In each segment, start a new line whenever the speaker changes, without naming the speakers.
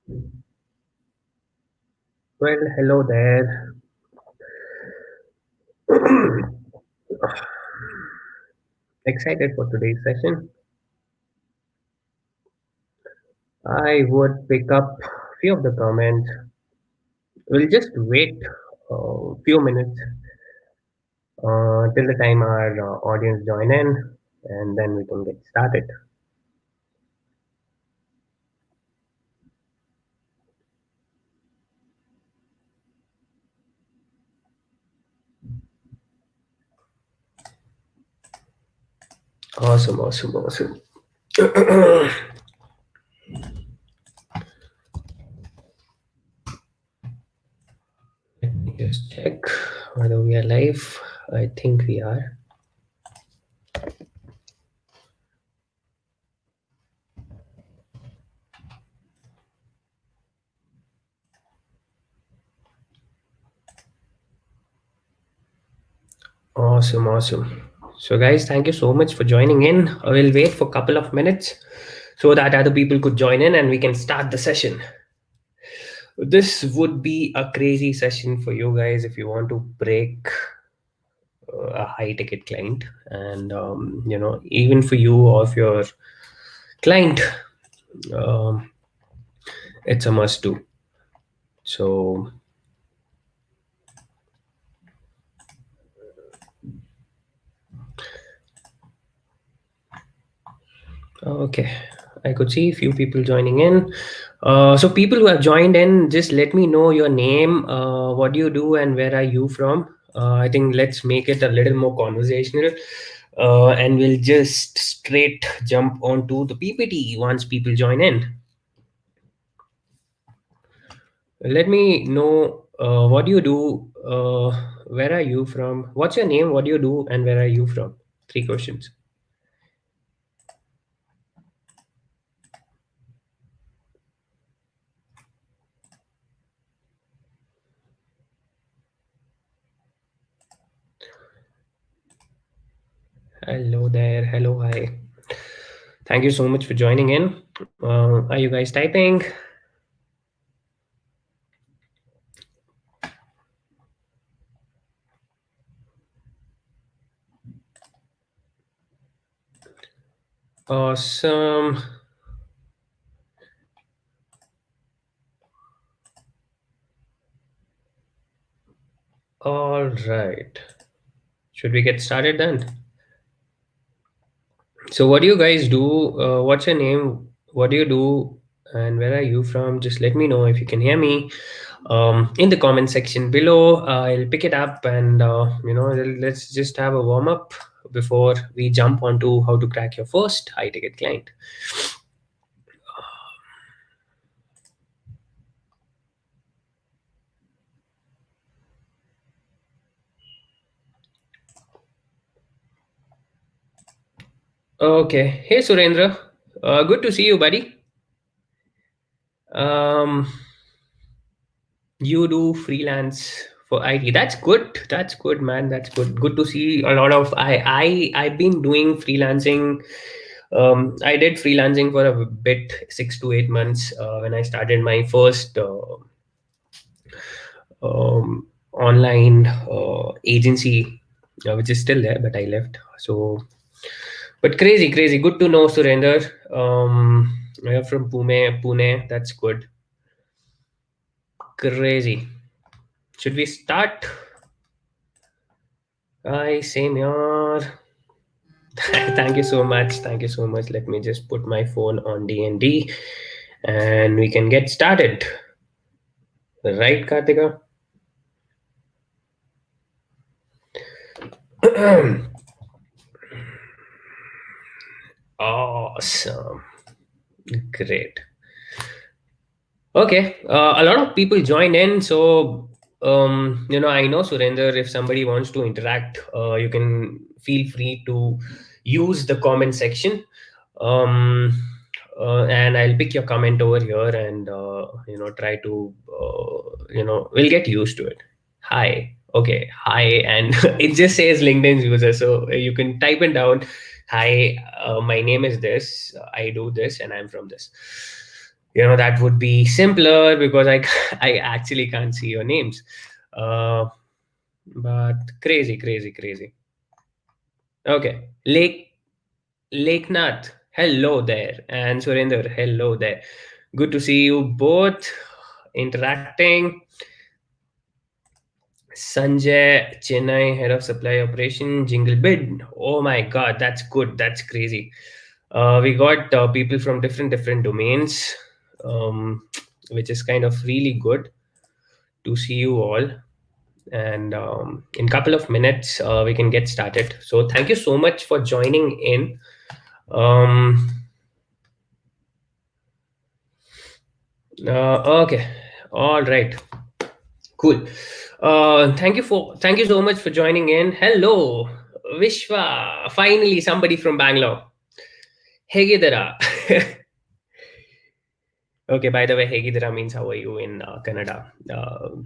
Well, hello there. Excited for today's session. I would pick up few of the comments. We'll just wait a few minutes till the time our audience join in, and then we can get started. Awesome, awesome, awesome. Let me just check whether we are live. I think we are. Awesome, awesome. So, guys, thank you so much for joining in. I will wait for a couple of minutes so that other people could join in and we can start the session. This would be a crazy session for you guys if you want to break a high ticket client, and even for you or if your client, um, it's a must do. So okay, I could see a few people joining in. So people who have joined in, just let me know your name, what do you do, and where are you from. I think let's make it a little more conversational, and we'll just straight jump onto the PPT once people join in. Let me know what do you do, where are you from, what's your name, what do you do, and where are you from? Three questions. Hello there. Hello, hi. Thank you so much for joining in. Are you guys typing? Awesome. All right. Should we get started then? So, what do you guys do? What's your name? What do you do? And where are you from? Just let me know if you can hear me in the comment section below. I'll pick it up, and let's just have a warm up before we jump onto how to crack your first high ticket client. Okay. Hey, Surendra. Good to see you, buddy. Um, you do freelance for IT. That's good. That's good, man. That's good. Good to see a lot of I've been doing freelancing. I did freelancing for a bit, 6 to 8 months, when I started my first online agency, which is still there, but I left. So, but crazy, crazy. Good to know, Surender. You're from Pune. That's good. Crazy. Should we start? Hi, same here. Thank you so much. Thank you so much. Let me just put my phone on D&D and we can get started. Right, Kartika? Awesome. Great. Okay. A lot of people joined in. So, I know, Surender, if somebody wants to interact, you can feel free to use the comment section. Um, and I'll pick your comment over here and, try to, we'll get used to it. Hi. Okay. Hi. And it just says LinkedIn's user. So you can type it down. Hi, my name is this. I do this and I'm from this. That would be simpler because I actually can't see your names. Uh, but crazy, crazy, crazy. Okay, Nath, hello there, and Surinder, hello there. Good to see you both interacting. Sanjay, Chennai, head of supply operation, Jingle Bid. Oh my God, that's good. That's crazy. We got people from different domains, um, which is kind of really good to see you all. And in a couple of minutes, we can get started. So thank you so much for joining in. Um, okay, all right, cool. Thank you so much for joining in. Hello, Vishwa. Finally, somebody from Bangalore. Hegidara. Okay, by the way, Hegidara means how are you in Canada.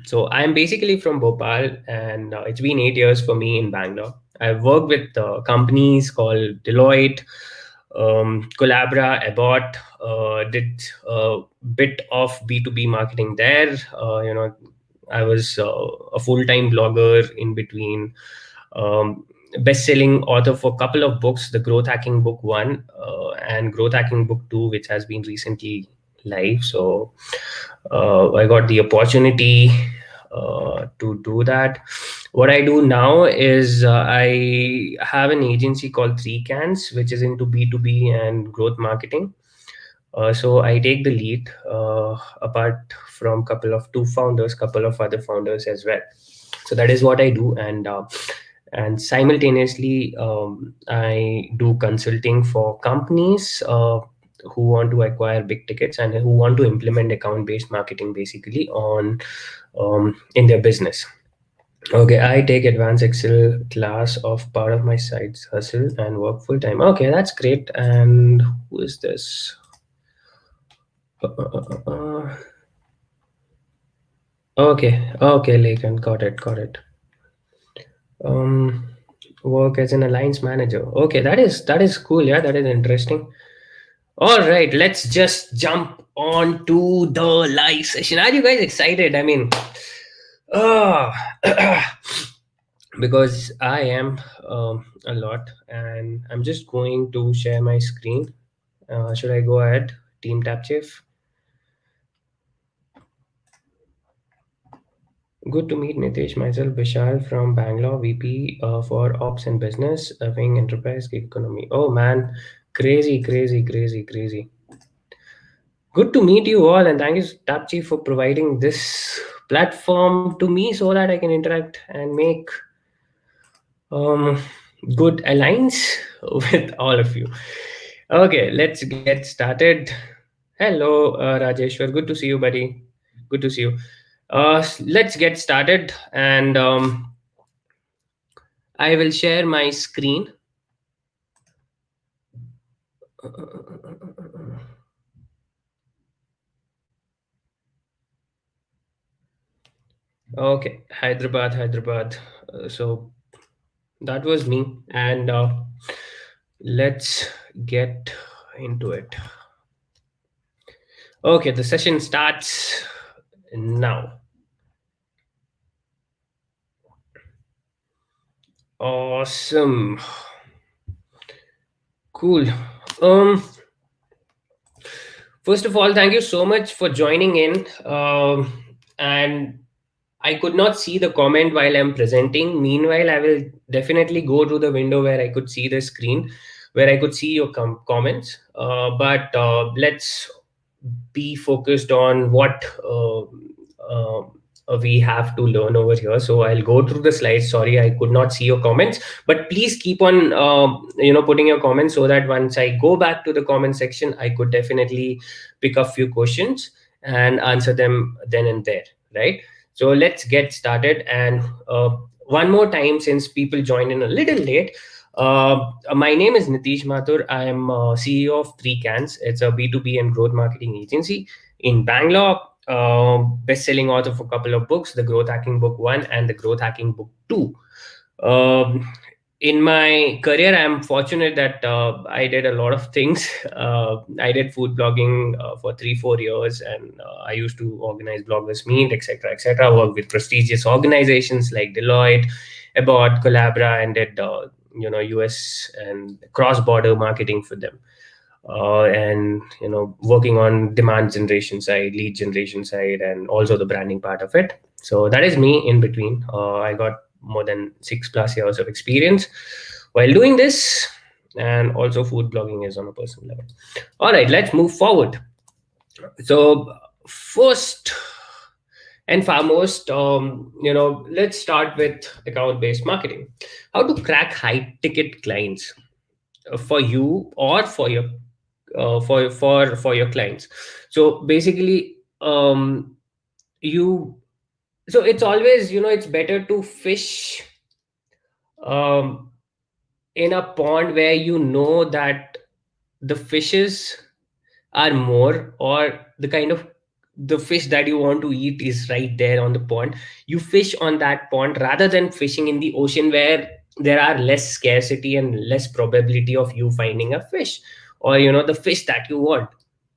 So I'm basically from Bhopal, and it's been 8 years for me in Bangalore. I've worked with companies called Deloitte, Collabera, Abbott, did a bit of B2B marketing there. I was a full-time blogger in between, best-selling author for a couple of books, the Growth Hacking Book 1 and Growth Hacking Book 2, which has been recently live. So I got the opportunity to do that. What I do now is I have an agency called Three Cans, which is into B2B and growth marketing. So I take the lead, apart from two founders, couple of other founders as well. So that is what I do, and simultaneously I do consulting for companies who want to acquire big tickets and who want to implement account based marketing basically on in their business. Okay, I take advanced Excel class of part of my side hustle and work full time. Okay, that's great. And who is this? Okay, okay, Lakan, got it. Um, Work as an alliance manager. Okay, that is cool. Yeah, that is interesting. All right, let's just jump on to the live session. Are you guys excited? I mean, uh, because I am a lot, and I'm just going to share my screen. Should I go ahead? Team Tap Chief. Good to meet Nitish. Myself, Vishal from Bangalore, VP for Ops and Business, Wing Enterprise Gig Economy. Oh man, crazy, crazy, crazy, crazy. Good to meet you all, and thank you, Tapchi, for providing this platform to me so that I can interact and make um, good alliance with all of you. Okay, let's get started. Hello, Rajeshwar. Good to see you, buddy. Good to see you. Let's get started, and I will share my screen. Okay, Hyderabad. So that was me, and let's get into it. Okay, the session starts now. Awesome. Cool. Um, First of all, thank you so much for joining in. And I could not see the comment while I'm presenting. Meanwhile, I will definitely go to the window where I could see the screen, where I could see your comments. But let's be focused on what we have to learn over here. So I'll go through the slides. Sorry, I could not see your comments, but please keep on putting your comments so that once I go back to the comment section, I could definitely pick a few questions and answer them then and there, right? So let's get started. And one more time, since people joined in a little late, my name is Nitish Mathur. I am CEO of Three Cans. It's a B2B and growth marketing agency in Bangalore. Best-selling author for a couple of books, the Growth Hacking Book 1 and the Growth Hacking Book 2. Um, in my career, I'm fortunate that I did a lot of things. I did food blogging for 3 4 years, and I used to organize bloggers meet, etc., etc. Work with prestigious organizations like Deloitte, Abbott, Collabera, and did US and cross border marketing for them. And working on demand generation side, lead generation side, and also the branding part of it. So that is me in between. I got more than 6+ years of experience while doing this, and also food blogging is on a personal level. All right, let's move forward. So first and foremost, let's start with account based marketing. How to crack high ticket clients for you or for your for your clients. So basically, you so it's always, it's better to fish um, in a pond where you know that the fishes are more, or the kind of the fish that you want to eat is right there on the pond. You fish on that pond rather than fishing in the ocean, where there are less scarcity and less probability of you finding a fish, or the fish that you want.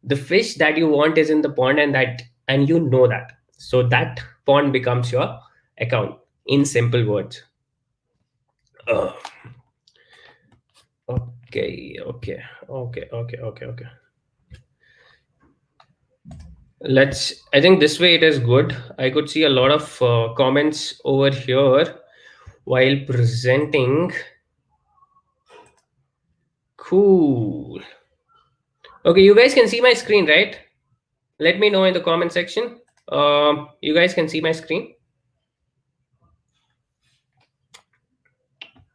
The fish that you want is in the pond, and you know that. So that pond becomes your account, in simple words. Ugh. Okay, okay, okay, okay, okay, okay. Let's, I think this way it is good. I could see a lot of comments over here while presenting. Cool. Okay, you guys can see my screen, right? Let me know in the comment section. You guys can see my screen.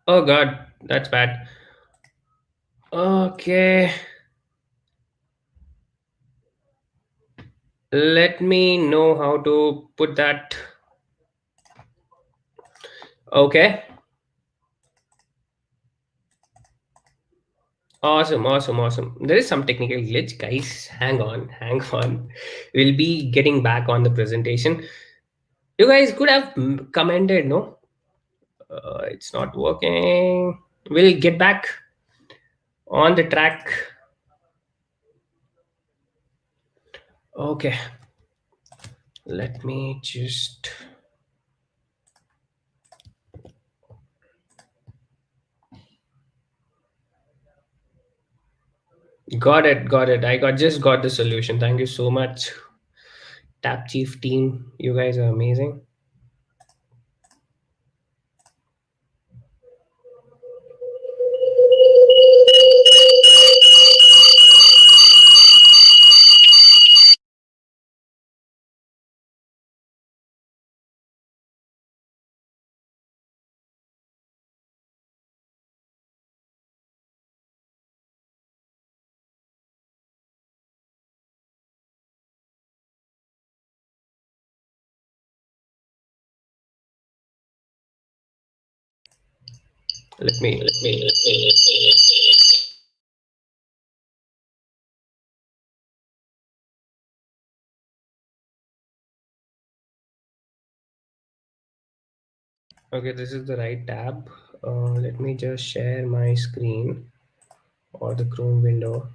Oh god, that's bad. Okay, let me know how to put that. Okay. Awesome, awesome, awesome. There is some technical glitch, guys. Hang on, hang on. We'll be getting back on the presentation. You guys could have commented, no? It's not working. We'll get back on the track. Okay. Let me just. Got it, got it. I just got the solution. Thank you so much, Tap Chief team. You guys are amazing. Let me. Okay, this is the right tab. Let me just share my screen or the Chrome window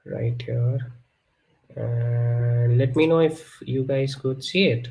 right here. And let me know if you guys could see it.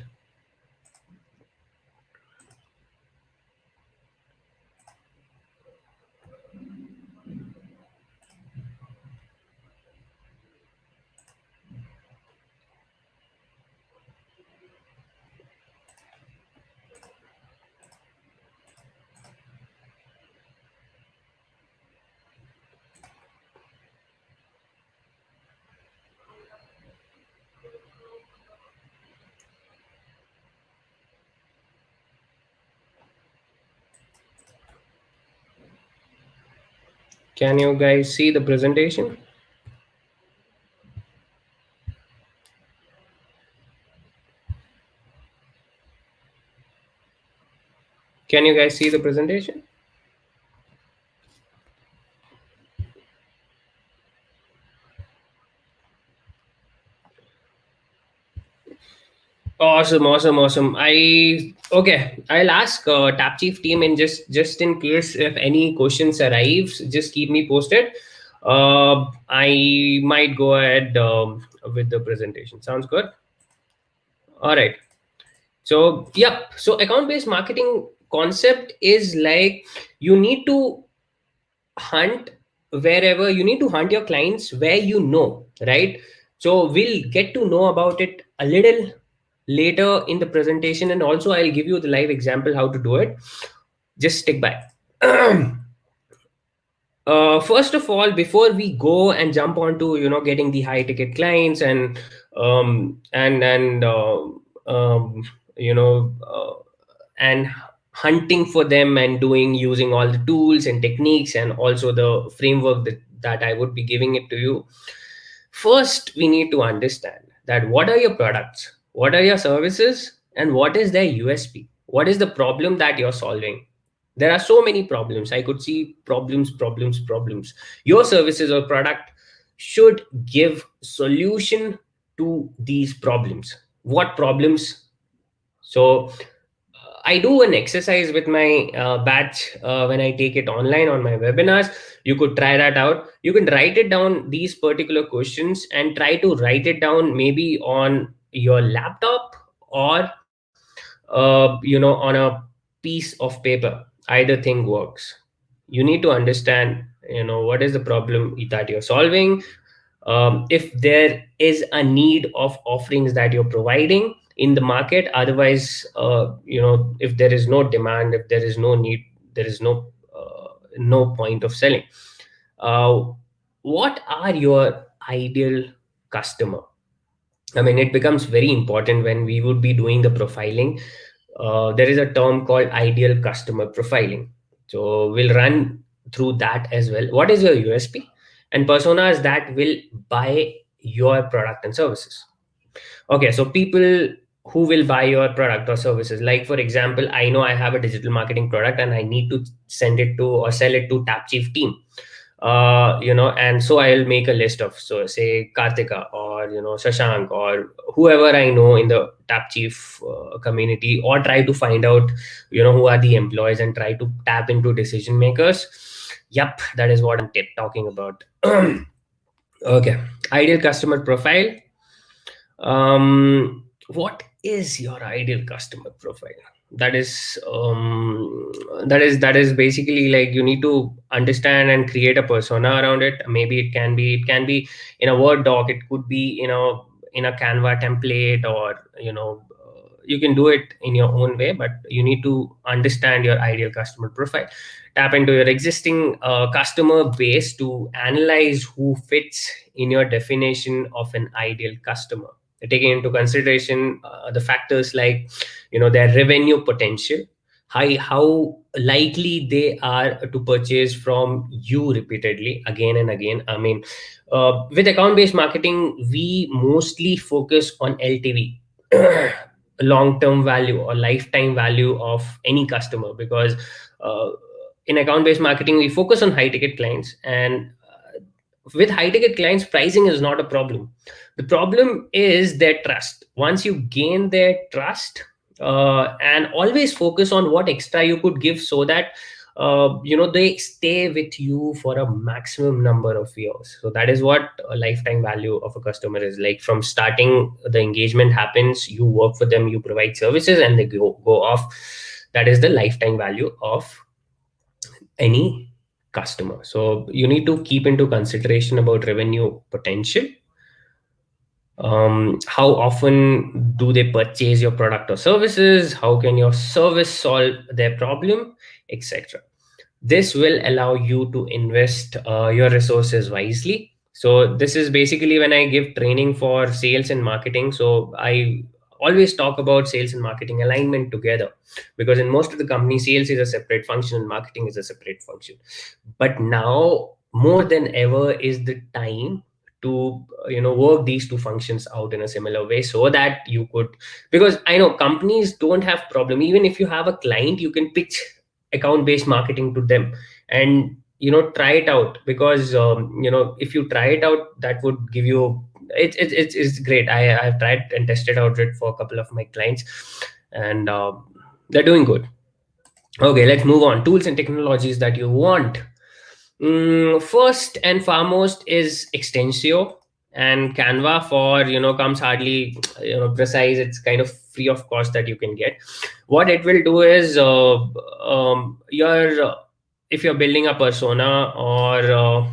Can you guys see the presentation? Can you guys see the presentation? Awesome, awesome, awesome. I'll ask Tap Chief team, and just in case if any questions arrives, just keep me posted. I might go ahead with the presentation. Sounds good. All right. So yep. So account based marketing concept is like you need to hunt wherever you need to hunt your clients where you know, right? So we'll get to know about it a little later in the presentation, and also I'll give you the live example how to do it. Just stick by. First of all, before we go and jump onto getting the high ticket clients and and um, you know uh, and hunting for them and doing using all the tools and techniques and also the framework that I would be giving it to you. First, we need to understand that what are your products, what are your services, and what is their USP? What is the problem that you're solving? There are so many problems. I could see problems, problems, problems. Your services or product should give solution to these problems. What problems? So I do an exercise with my batch when I take it online on my webinars. You could try that out. You can write it down, these particular questions, and try to write it down maybe on your laptop or on a piece of paper. Either thing works. You need to understand what is the problem that you're solving, if there is a need of offerings that you're providing in the market. Otherwise, if there is no demand, if there is no need, there is no point of selling. uh, what are your ideal customer? I mean, it becomes very important when we would be doing the profiling. There is a term called ideal customer profiling. So we'll run through that as well. What is your USP? And personas that will buy your product and services. Okay, so people who will buy your product or services. Like for example, I know I have a digital marketing product and I need to send it to or sell it to Tap Chief team. And so I'll make a list of, so say Kartika or Shashank or whoever I know in the Tap Chief community, or try to find out who are the employees and try to tap into decision makers. Yep, that is what I'm talking about. Okay, ideal customer profile. What is your ideal customer profile? That is basically like you need to understand and create a persona around it. Maybe it can be in a Word doc, it could be in a Canva template, or you can do it in your own way, but you need to understand your ideal customer profile. Tap into your existing customer base to analyze who fits in your definition of an ideal customer, taking into consideration the factors like their revenue potential, how likely they are to purchase from you repeatedly again and again. I mean, with account based marketing, we mostly focus on LTV, long term value or lifetime value of any customer, because uh, in account based marketing we focus on high ticket clients, and with high ticket clients pricing is not a problem. The problem is their trust. Once you gain their trust, and always focus on what extra you could give, so that they stay with you for a maximum number of years. So that is what a lifetime value of a customer is. Like from starting the engagement happens, you work for them, you provide services, and they go off. That is the lifetime value of any customer. So you need to keep into consideration about revenue potential. How often do they purchase your product or services? How can your service solve their problem, etc. This will allow you to invest your resources wisely. So this is basically when I give training for sales and marketing. So I always talk about sales and marketing alignment together, because in most of the company, sales is a separate function and marketing is a separate function. But now more than ever is the time to work these two functions out in a similar way, so that you could, because I know companies don't have problem. Even if you have a client, you can pitch account based marketing to them and try it out, because if you try it out, that would give you It's great. I've tried and tested out it for a couple of my clients, and they're doing good. Okay, let's move on. Tools and technologies that you want. First and foremost is Extensio and Canva. For comes hardly precise. It's kind of free of cost that you can get. What it will do is your if you're building a persona or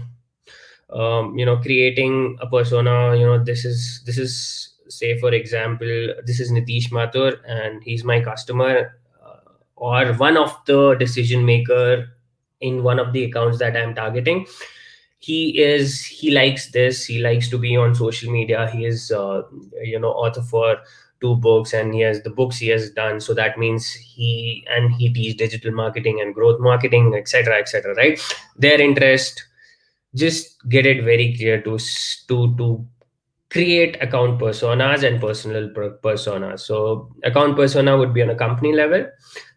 creating a persona, this is say for example, this is Nitish Mathur and he's my customer, or one of the decision maker in one of the accounts that I'm targeting. He likes this, he likes to be on social media, he is author for two books, and he has the books he has done, so that means he teach digital marketing and growth marketing, etc., right? Their interest, just get it very clear to create account personas and personal personas. So account persona would be on a company level,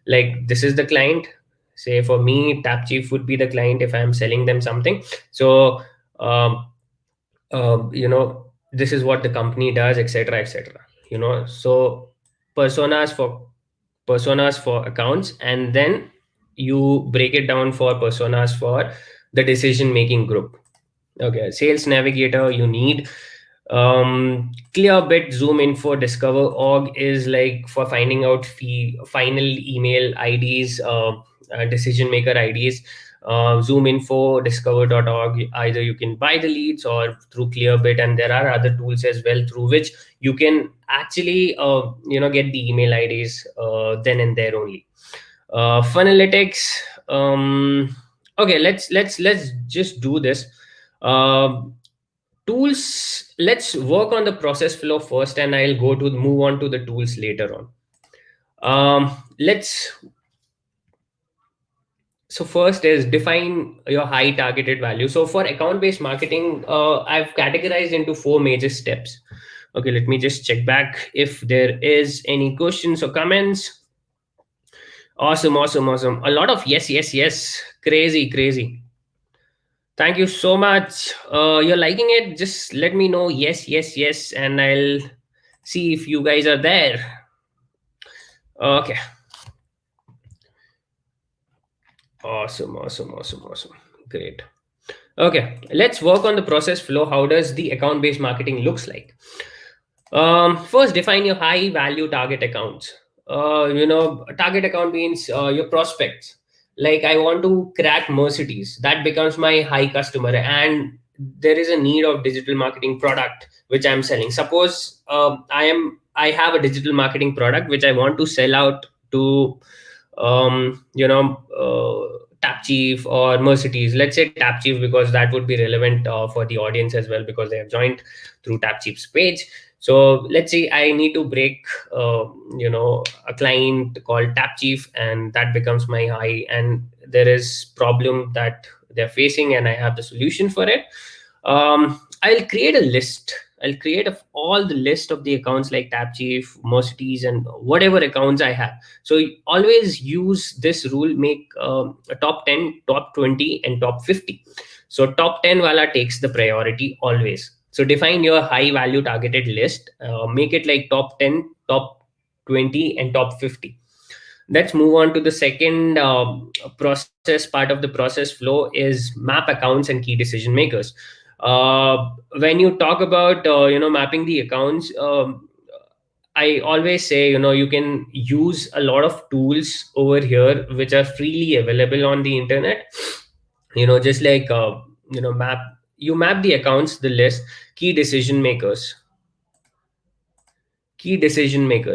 like this is the client. Say for me, TapChief would be the client if I'm selling them something. So um, this is what the company does, etc., so personas for personas for accounts, and then you break it down for personas for the decision making group. Okay, sales navigator, you need Clearbit, Zoom Info, Discover Org is like for finding out final email IDs, decision maker IDs. Zoom Info, Discover.org, either you can buy the leads or through Clearbit, and there are other tools as well through which you can actually get the email IDs then and there only. Funalytics. Okay, let's just do this. Um Tools, let's work on the process flow first, and I'll go to move on to the tools later on. Let's So first is define your high targeted value. So for account based marketing, I've categorized into four major steps. Okay, let me just check back if there is any questions or comments. Awesome. A lot of yes. Crazy. Thank you so much. You're liking it. Just let me know yes, and I'll see if you guys are there. Okay. Awesome. Great. Okay, let's work on the process flow. How does the account based marketing looks like? First, define your high value target accounts. Target account means your prospects. Like I want to crack Mercedes, that becomes my high customer, and there is a need of digital marketing product which I'm selling. Suppose I have a digital marketing product which I want to sell out to Tap Chief or Mercedes. Let's say Tap Chief because that would be relevant for the audience as well, because they have joined through Tap Chief's page. So let's say I need to break a client called Tap Chief, and that becomes my high, and there is problem that they're facing and I have the solution for it. I'll create a list. I'll create all the list of the accounts like TapChief, Mercedes, and whatever accounts I have. So always use this rule: make a top 10, top 20, and top 50. So top 10 wala takes the priority always. So define your high value targeted list. Make it like top 10, top 20, and top 50. Let's move on to the second process part of the process flow is map accounts and key decision makers. When you talk about mapping the accounts, I always say you can use a lot of tools over here which are freely available on the internet. Just like map the accounts, the list, key decision makers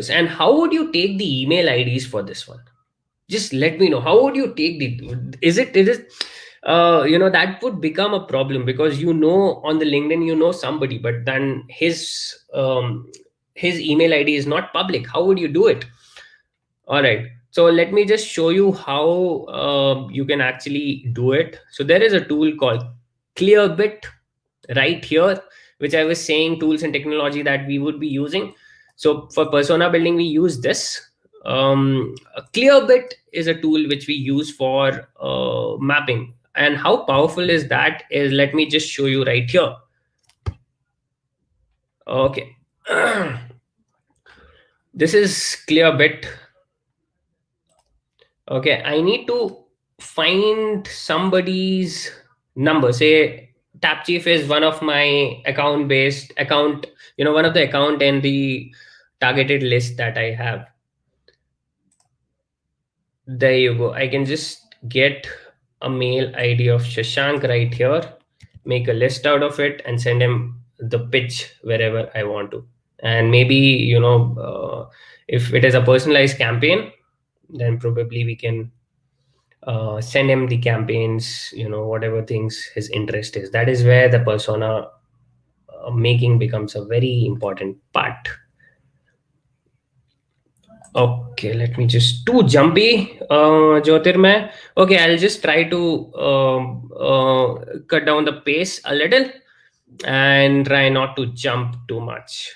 and how would you take the email IDs for this one? Just let me know, how would you take the it is that would become a problem, because on the LinkedIn somebody, but then his email ID is not public. How would you do it? All right, so let me just show you how you can actually do it. So there is a tool called Clearbit right here, which I was saying, tools and technology that we would be using. So for persona building, we use this. Clearbit is a tool which we use for mapping. And how powerful is that is, let me just show you right here. Okay. This is clear bit. Okay, I need to find somebody's number. Say Tap Chief is one of my account based account, one of the account in the targeted list that I have. There you go. I can just get a mail ID of Shashank right here, make a list out of it, and send him the pitch wherever I want to. And maybe, if it is a personalized campaign, then probably we can send him the campaigns, whatever things his interest is. That is where the persona making becomes a very important part. Okay, let me just too jumpy, Jyotirmay. Okay, I'll just try to cut down the pace a little and try not to jump too much.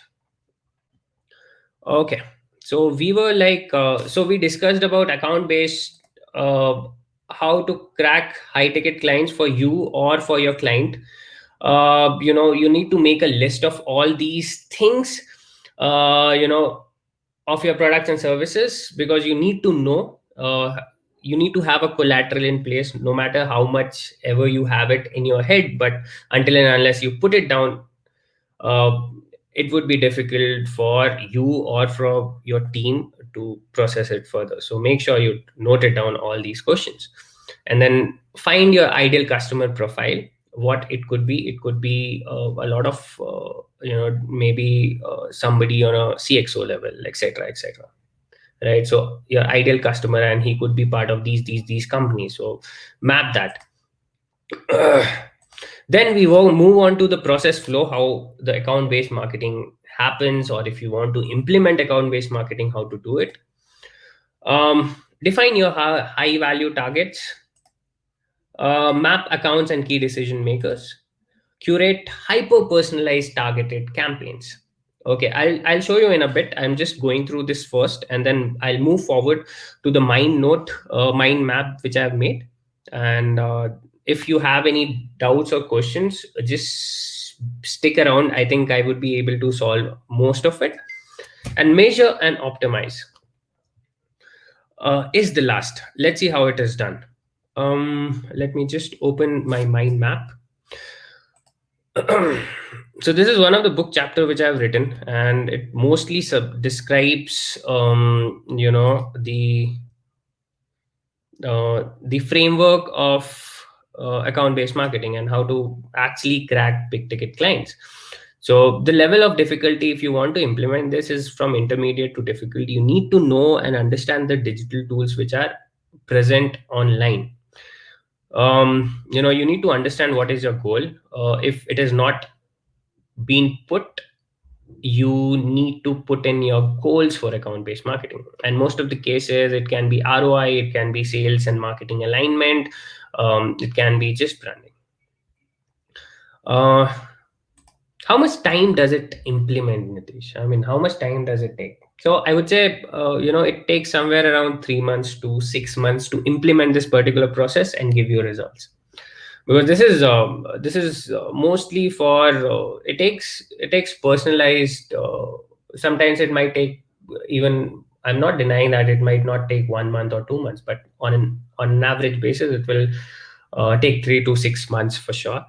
Okay, so we were like, so we discussed about account based, uh, how to crack high ticket clients for you or for your client. You need to make a list of all these things, uh, you know, of your products and services, because you need to know, you need to have a collateral in place, no matter how much ever you have it in your head. But until and unless you put it down, uh, it would be difficult for you or for your team to process it further. So make sure you note it down, all these questions, and then find your ideal customer profile. What it could be, it could be a lot of, maybe somebody on a CXO level, etc., etc. Right? So your ideal customer, and he could be part of these companies. So map that. Then we will move on to the process flow, how the account based marketing happens, or if you want to implement account based marketing, how to do it. Define your high value targets, map accounts and key decision makers, curate hyper personalized targeted campaigns. Okay, I'll show you in a bit. I'm just going through this first, and then I'll move forward to the mind map which I've made. And if you have any doubts or questions, just stick around. I think I would be able to solve most of it. And measure and optimize is the last. Let's see how it is done. Let me just open my mind map. So this is one of the book chapter which I've written, and it mostly describes, the framework of account based marketing and how to actually crack big ticket clients. So the level of difficulty, if you want to implement this, is from intermediate to difficult. You need to know and understand the digital tools which are present online. You need to understand what is your goal. If it is not been put, you need to put in your goals for account based marketing. And most of the cases, it can be ROI, it can be sales and marketing alignment, it can be just branding. uh, how much time does it implement, Nitish? I mean, how much time does it take? So I would say, it takes somewhere around 3 months to 6 months to implement this particular process and give you results. Because this is mostly for, it takes personalized. Sometimes it might take, even, I'm not denying that it might not take 1 month or 2 months, but on an average basis, it will take 3 to 6 months for sure.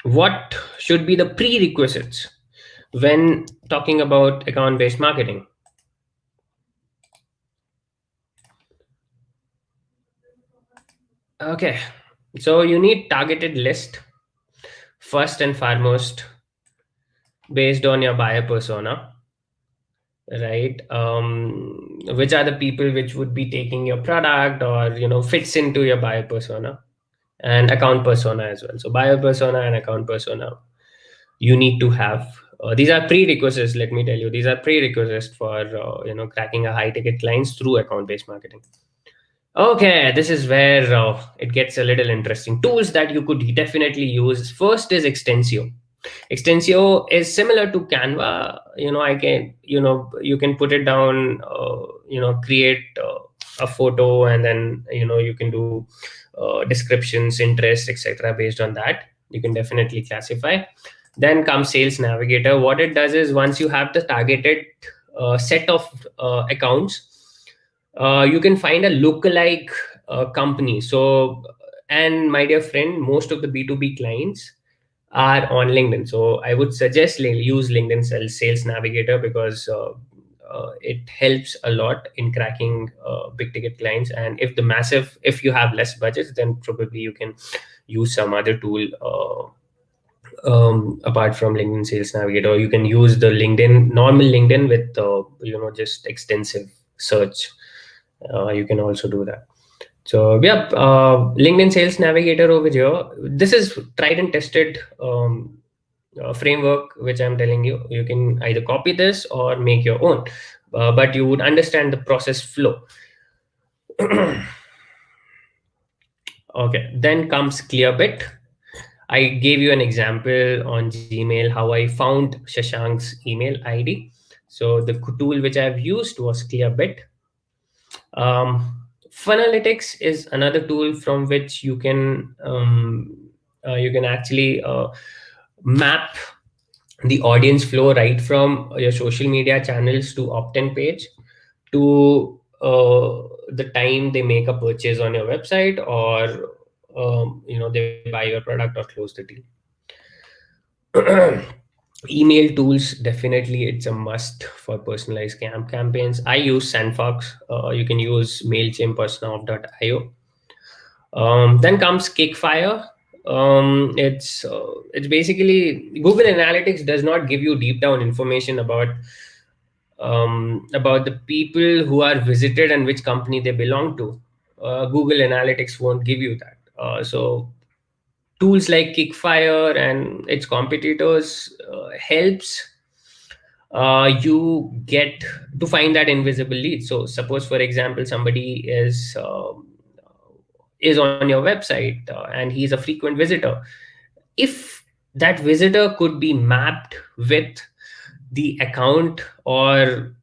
What should be the prerequisites when talking about account based marketing? Okay, so you need targeted list first and foremost, based on your buyer persona, right? Which are the people which would be taking your product, or fits into your buyer persona, and account persona as well. So buyer persona and account persona, you need to have, these are prerequisites. Let me tell you, these are prerequisites for cracking a high ticket clients through account based marketing. Okay, this is where it gets a little interesting. Tools that you could definitely use. First is Extensio. Extensio is similar to Canva. You can put it down, create a photo, and then you can do descriptions, interests, etc. Based on that, you can definitely classify. Then comes Sales Navigator. What it does is, once you have the targeted set of accounts, you can find a lookalike company. So, and my dear friend, most of the B2B clients are on LinkedIn. So I would suggest use LinkedIn Sales Navigator, because it helps a lot in cracking big ticket clients. And if you have less budgets, then probably you can use some other tool apart from LinkedIn Sales Navigator. You can use the normal LinkedIn with just extensive search. You can also do that. So yeah, LinkedIn Sales Navigator over here. This is tried and tested framework which I'm telling you. You can either copy this or make your own, but you would understand the process flow. Okay, then comes Clearbit. I gave you an example on Gmail how I found Shashank's email ID. So the tool which I've used was Clearbit. Funalytics is another tool from which you can actually map the audience flow right from your social media channels to opt-in page to the time they make a purchase on your website, or they buy your product or close the deal. Email tools, definitely it's a must for personalized campaigns. I use Sandfox. You can use Mailchimp or Snow.io. Then comes Kickfire. It's basically, Google Analytics does not give you deep down information about the people who are visited and which company they belong to. Google Analytics won't give you that. So tools like Kickfire and its competitors helps you get to find that invisible lead. So suppose, for example, somebody is on your website and he's a frequent visitor. If that visitor could be mapped with the account or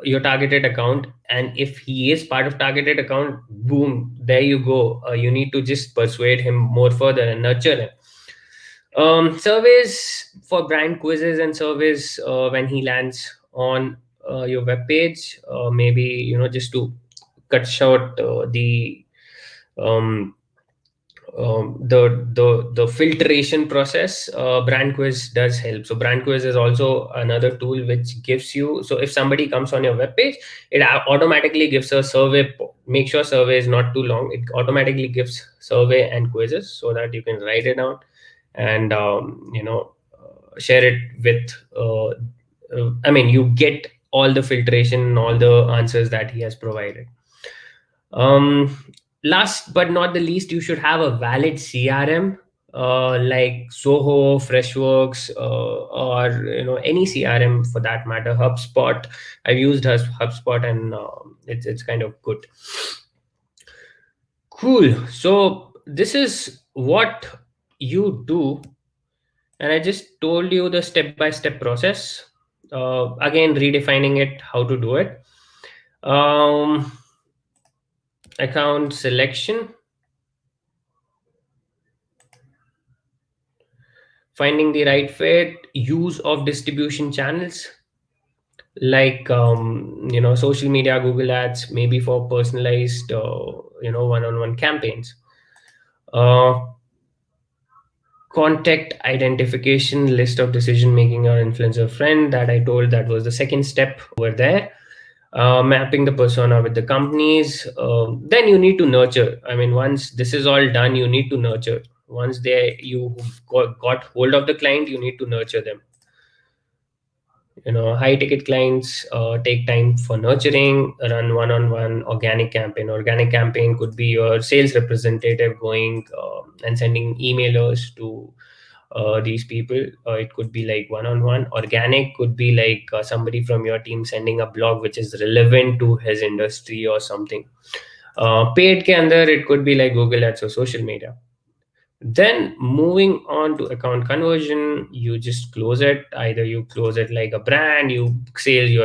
your targeted account, and if he is part of targeted account, boom, there you go. You need to just persuade him more further and nurture him. Surveys for brand quizzes and surveys when he lands on your web page, maybe just to cut short um, the filtration process. Brand quiz does help. So brand quiz is also another tool which gives you, so if somebody comes on your web page, it automatically gives a survey. Make sure survey is not too long. It automatically gives survey and quizzes so that you can write it down and share it with I mean, you get all the filtration, all the answers that he has provided. um Last but not the least, you should have a valid CRM, like Soho, Freshworks, or any CRM for that matter. HubSpot, I've used HubSpot, and it's kind of good. Cool. So this is what you do, and I just told you the step by step process. Again, redefining it, how to do it. um, Account selection, finding the right fit, use of distribution channels like social media, Google ads, maybe for personalized one-on-one campaigns. uh, Contact identification, list of decision making or influencer friend, that I told, that was the second step over there. Mapping the persona with the companies. Then you need to nurture. I mean, once this is all done, you need to nurture. Once you got hold of the client, you need to nurture them. High ticket clients take time for nurturing. Run one-on-one organic campaign could be your sales representative going and sending emailers to these people. It could be like one-on-one. Organic could be like somebody from your team sending a blog which is relevant to his industry or something. Paid ke andar, it could be like Google ads or social media. Then moving on to account conversion, you just close it. Either you close it like a brand, your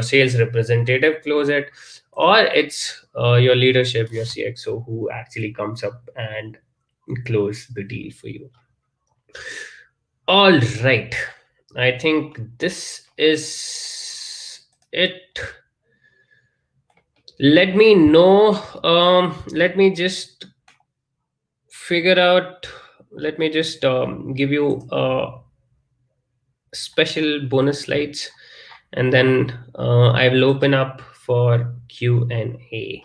sales representative close it, or it's your leadership, your CXO, who actually comes up and close the deal for you. All right. I think this is it. Let me know. Let me just figure out. Let me just give you special bonus slides, and then I will open up for Q&A.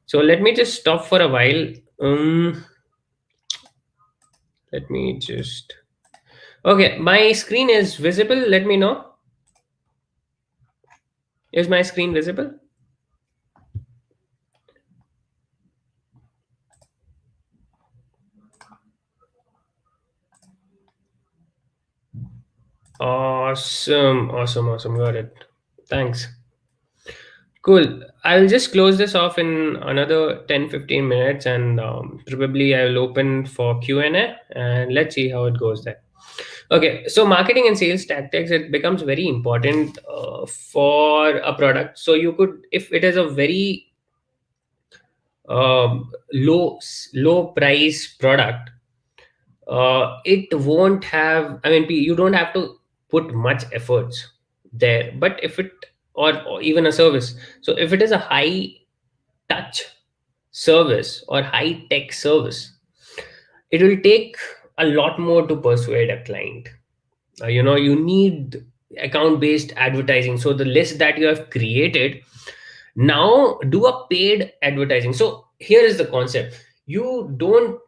So let me just stop for a while. Let me just. Okay, my screen is visible. Let me know. Is my screen visible? Awesome, awesome, awesome. Got it. Thanks. Cool. I'll just close this off in another 10-15 minutes, and probably I will open for Q&A, and let's see how it goes there. Okay, so marketing and sales tactics, it becomes very important for a product. So you could, if it is a very low price product, it won't have, I mean, you don't have to put much efforts there. But if it, or even a service, so if it is a high touch service or high tech service, it will take a lot more to persuade a client. You need account based advertising. So the list that you have created, now do a paid advertising. So here is the concept. You don't,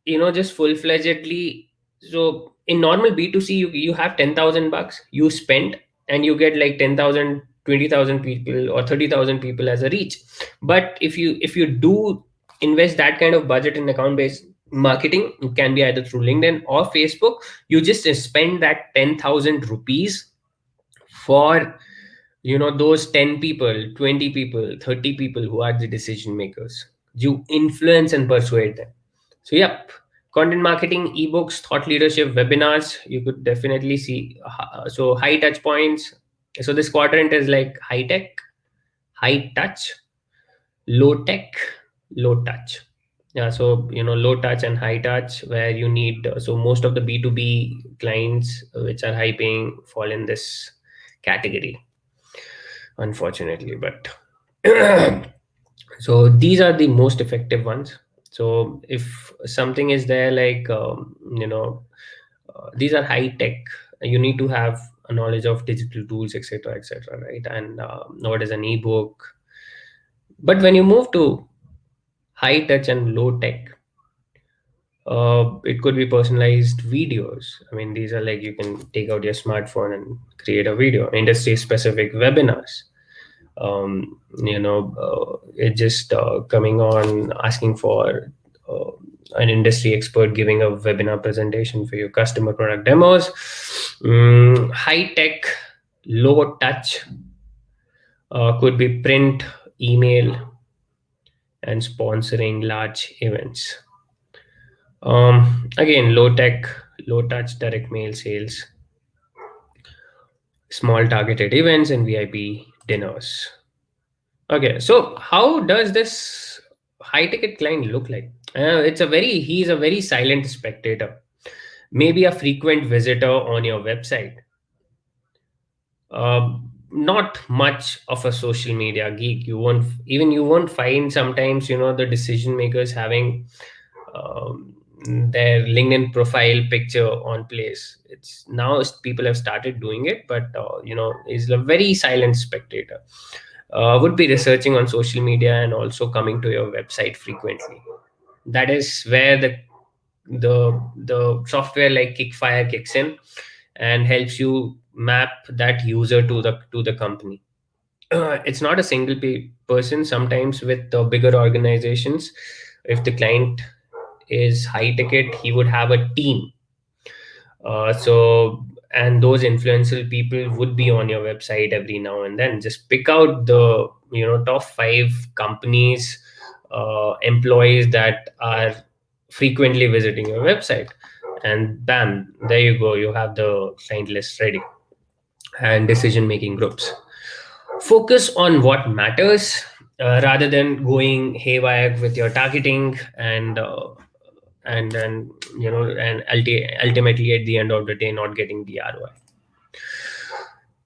just full-fledgedly. So in normal B2C, you have 10,000 bucks you spend, and you get like 10,000, 20,000 people or 30,000 people as a reach. But if you do invest that kind of budget in account based marketing, it can be either through LinkedIn or Facebook. You just spend that 10,000 rupees for those 10 people, 20 people, 30 people who are the decision makers. You influence and persuade them. So yep, content marketing, ebooks, thought leadership, webinars, you could definitely see. So high touch points. So this quadrant is like high tech, high touch, low tech, low touch. Yeah, so low touch and high touch, where you need, so most of the B2B clients which are high paying fall in this category, unfortunately. But so these are the most effective ones. So if something is there like these are high tech, you need to have a knowledge of digital tools, etc., etc., right? And what is an ebook? But when you move to high touch and low tech, it could be personalized videos. I mean, these are like, you can take out your smartphone and create a video. Industry specific webinars, it just coming on, asking for uh, an industry expert giving a webinar presentation for your customer product demos. High tech, low touch, could be print, email, and sponsoring large events. Again, low tech, low touch, direct mail sales, small targeted events, and VIP dinners. Okay, so how does this high ticket client look like? He's a very silent spectator, maybe a frequent visitor on your website, not much of a social media geek. You won't find sometimes, the decision makers having um, their LinkedIn profile picture on place. It's now people have started doing it, but is a very silent spectator. Would be researching on social media and also coming to your website frequently. That is where the software like Kickfire kicks in and helps you map that user to the company. It's not a single person. Sometimes with the bigger organizations, if the client is high ticket, he would have a team. And those influential people would be on your website every now and then. Just pick out the top 5 companies, employees that are frequently visiting your website, and bam, there you go. You have the client list ready. And decision making groups. Focus on what matters rather than going haywire with your targeting, and and and ultimately at the end of the day not getting the ROI.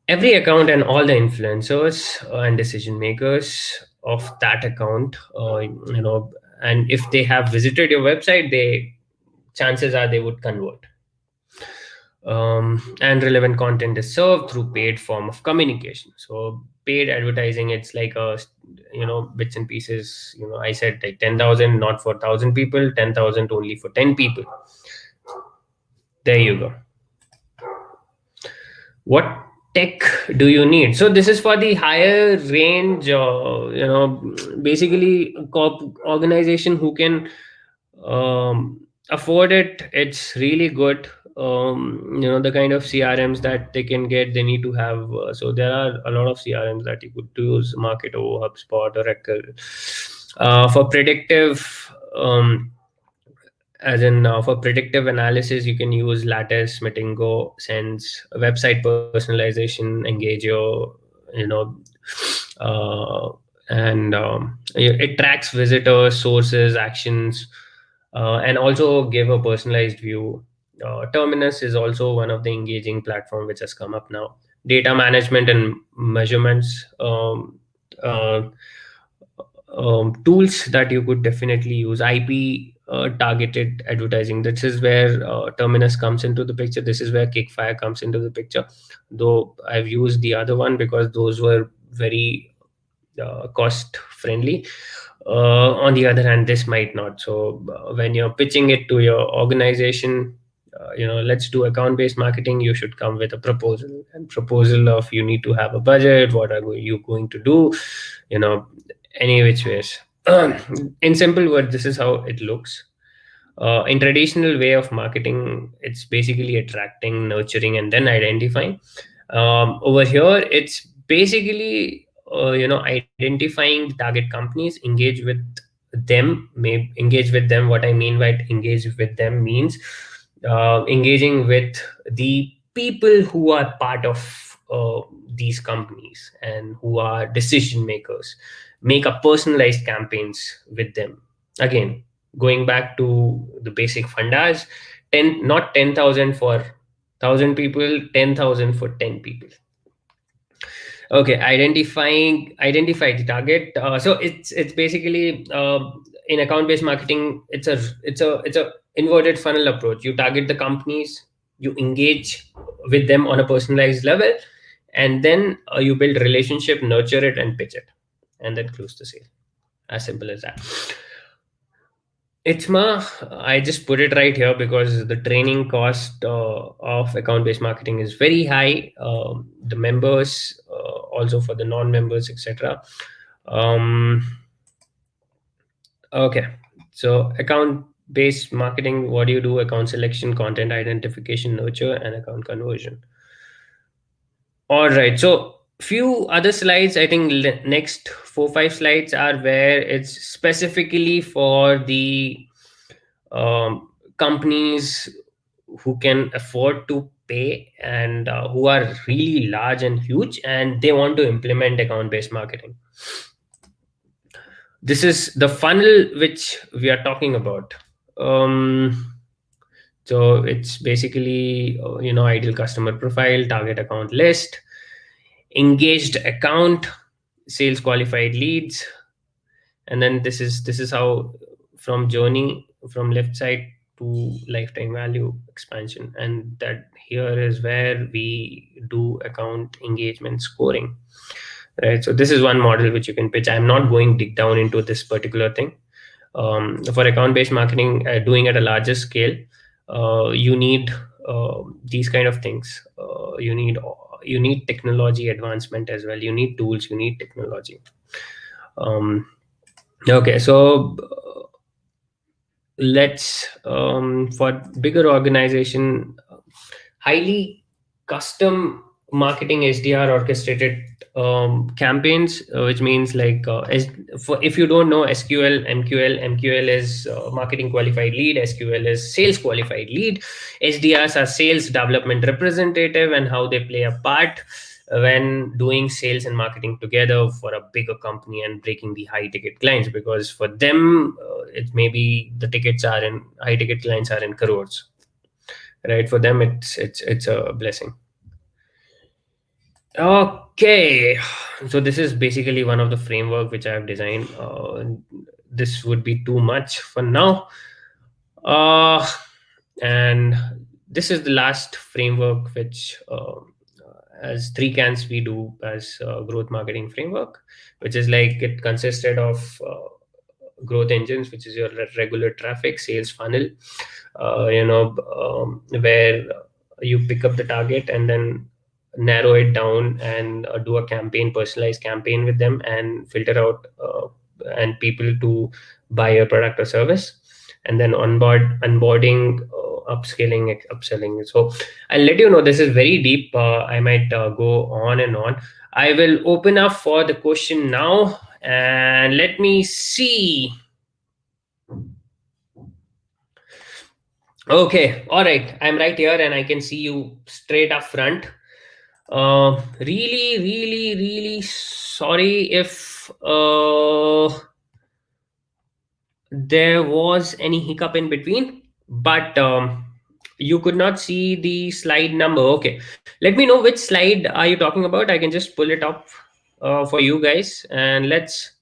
Every account and all the influencers and decision makers of that account, and if they have visited your website, they chances are they would convert. And relevant content is served through paid form of communication. So paid advertising, it's like a bits and pieces. I said like 10,000 not for 1,000 people, 10,000 only for 10 people. There you go. What tech do you need? So this is for the higher range, basically a organization who can afford it. It's really good. The kind of CRMs that they can get, they need to have. So there are a lot of CRMs that you could use: Marketo, HubSpot, Oracle. For predictive, as in for predictive analysis, you can use Lattice, Metingo, Sense, website personalization, Engagio, you know, and it tracks visitors, sources, actions, and also give a personalized view. Terminus is also one of the engaging platform which has come up now. Data management and measurements. Uh, Tools that you could definitely use: IP targeted advertising. This is where Terminus comes into the picture. This is where Kickfire comes into the picture. Though I've used the other one because those were very cost friendly. On the other hand, this might not. So when you're pitching it to your organization, let's do account based marketing, you should come with a proposal, and proposal of you need to have a budget, what are you going to do, you know any which ways. In simple words, this is how it looks. In traditional way of marketing, it's basically attracting, nurturing, and then identifying. Over here, it's basically identifying target companies, engage with them. May engage with them. What I mean by engage with them means engaging with the people who are part of these companies and who are decision makers. Make a personalized campaigns with them. Again, going back to the basic fundas, 10, not 10,000 for 1,000 people, 10,000 for 10 people. Okay, identify the target. So it's basically in account based marketing, it's a inverted funnel approach. You target the companies, you engage with them on a personalized level, and then you build relationship, nurture it, and pitch it, and then close the sale. As simple as that. Itma, I just put it right here because the training cost of account based marketing is very high. The members, also for the non members, etc. Okay, so account based marketing, what do you do? Account selection, content identification, nurture, and account conversion. All right. So few other slides, I think next 4-5 slides are where it's specifically for the companies who can afford to pay and who are really large and huge and they want to implement account based marketing. This is the funnel which we are talking about. So it's basically ideal customer profile, target account list, engaged account, sales qualified leads, and then this is how from journey from left side to lifetime value expansion, and that here is where we do account engagement scoring, right? So this is one model which you can pitch. I'm not going deep down into this particular thing. For account based marketing, doing at a larger scale, you need these kind of things. You need technology advancement as well. You need tools, you need technology. Okay, so let's for bigger organization, highly custom marketing SDR orchestrated campaigns, which means like if you don't know SQL, MQL is marketing qualified lead, SQL is sales qualified lead, SDRs are sales development representative, and how they play a part. when doing sales and marketing together for a bigger company and breaking the high ticket clients, because for them it maybe the tickets are in high ticket clients are in crores, right? For them it's a blessing. Okay, so this is basically one of the framework which I have designed. This would be too much for now. Uh, and this is the last framework which, as three cans we do as growth marketing framework, which is like it consisted of growth engines, which is your regular traffic sales funnel, where you pick up the target and then narrow it down and do a campaign, personalized campaign with them, and filter out and people to buy your product or service, and then onboarding, upscaling, upselling. So I'll let you know, this is very deep. I might go on and on. I will open up for the question now, and let me see. Okay, all right. I'm right here and I can see you straight up front. Really, really, really sorry if there was any hiccup in between, but you could not see the slide number. Okay, let me know which slide are you talking about. I can just pull it up for you guys, and let's.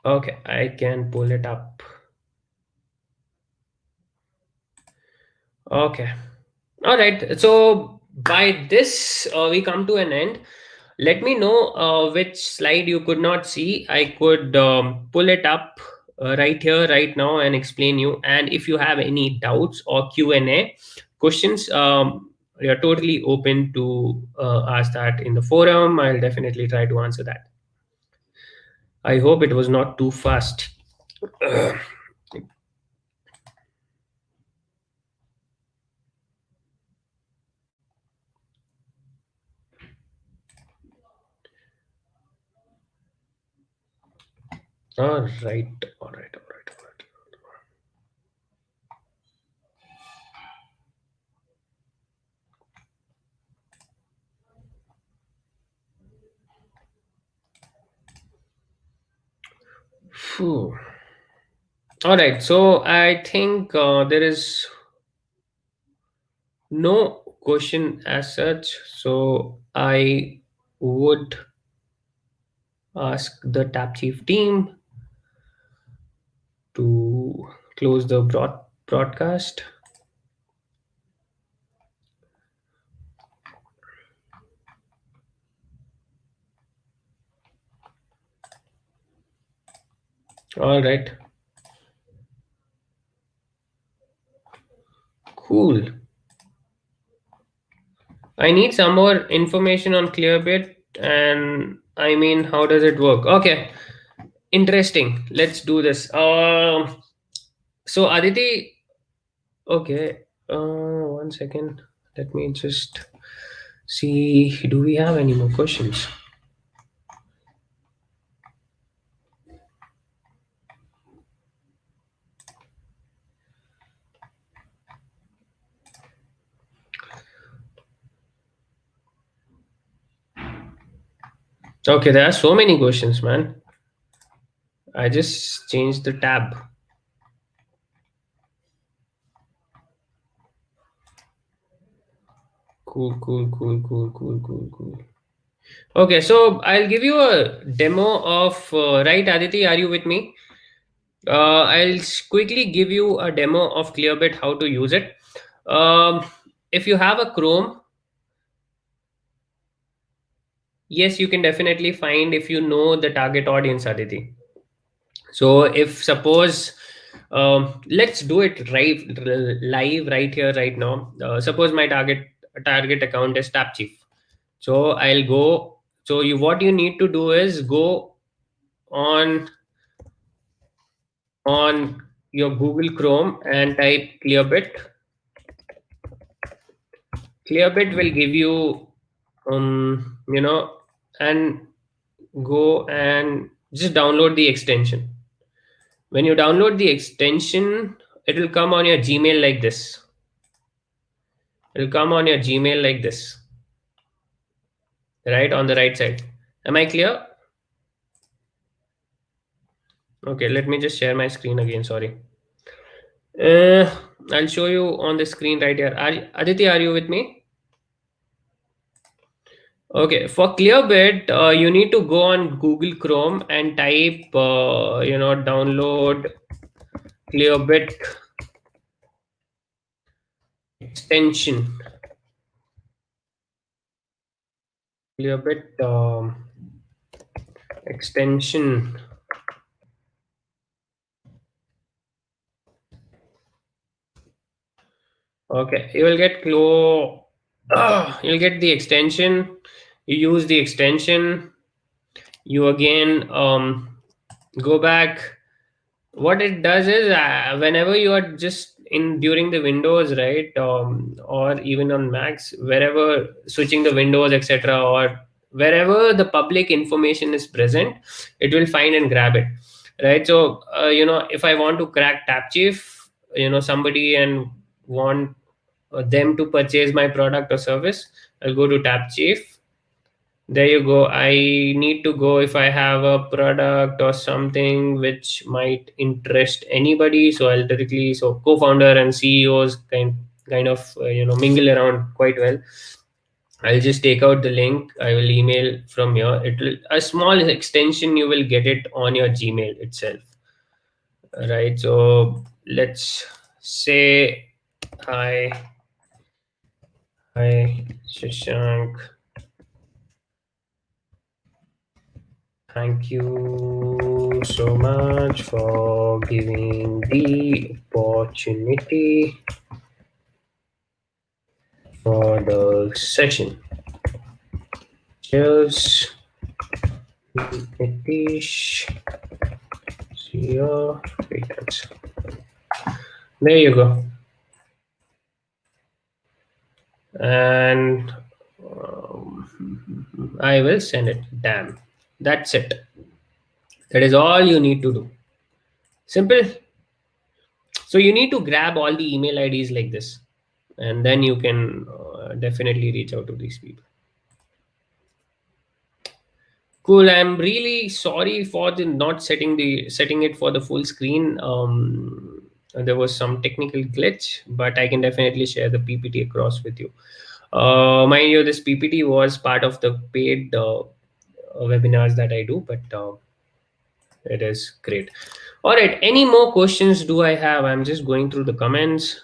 Okay, I can pull it up. Okay. All right. So by this, we come to an end. Let me know which slide you could not see. I could pull it up right here, right now, and explain you. And if you have any doubts or Q&A questions, you're totally open to ask that in the forum. I'll definitely try to answer that. I hope it was not too fast. All right, all right, all right, all right. Phew. All right, so I think there is no question as such. So I would ask the Tap Chief team to close the broadcast. All right, cool. I need some more information on Clearbit, and I mean, how does it work? Okay, interesting. Let's do this. So Aditi, okay. One second. Let me just see. Do we have any more questions? Okay, there are so many questions, man. I just changed the tab. Cool, cool, cool, cool, cool, cool, cool. Okay, so I'll give you a demo of, right, Aditi, are you with me? I'll quickly give you a demo of Clearbit, how to use it. Um, if you have a Chrome, yes, you can definitely find if you know the target audience, Aditi. So if suppose, let's do it live right here, right now. Suppose my target account is Tap Chief. So I'll go. So you what you need to do is go on on your Google Chrome and type Clearbit. Clearbit will give you, and go and just download the extension. When you download the extension, it will come on your Gmail like this. It'll come on your Gmail like this, right on the right side. Am I clear? Okay, let me just share my screen again. Sorry. Uh, I'll show you on the screen right here. Aditi, are you with me? Okay, for Clearbit, you need to go on Google Chrome and type, download Clearbit extension. Clearbit extension. Okay, you will get you'll get the extension. You use the extension. You again go back. What it does is, whenever you are just in during the Windows, right, or even on Macs, wherever switching the Windows, etc., or wherever the public information is present, it will find and grab it, right? So if I want to crack TapChief, somebody and want them to purchase my product or service, I'll go to TapChief. There you go. I need to go if I have a product or something which might interest anybody. So I'll directly, so co-founder and CEOs kind of mingle around quite well. I'll just take out the link. I will email from here. It will a small extension. You will get it on your Gmail itself, right? So let's say hi, hi, Shashank. Thank you so much for giving the opportunity for the session. Cheers, Nitish. See your returns. There you go. And I will send it. Damn. That's it. That is all you need to do. Simple. So you need to grab all the email IDs like this, and then you can definitely reach out to these people. Cool. I'm really sorry for the not setting it for the full screen. There was some technical glitch, but I can definitely share the PPT across with you. Mind you, this PPT was part of the paid webinars that I do, but it is great. All right. Any more questions do I have? I'm just going through the comments.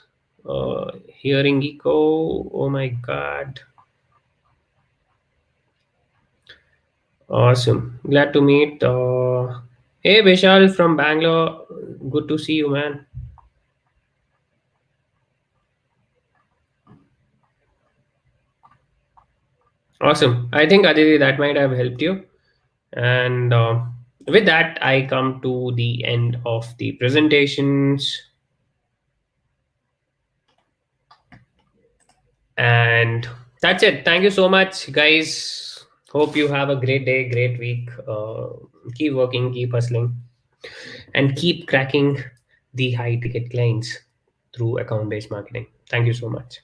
Hearing echo. Oh my God. Awesome. Glad to meet. Hey, Vishal from Bangalore. Good to see you, man. Awesome. I think, Aditi, that might have helped you. And with that, I come to the end of the presentations. And that's it. Thank you so much, guys. Hope you have a great day, great week. Keep working, keep hustling, and keep cracking the high ticket clients through account based marketing. Thank you so much.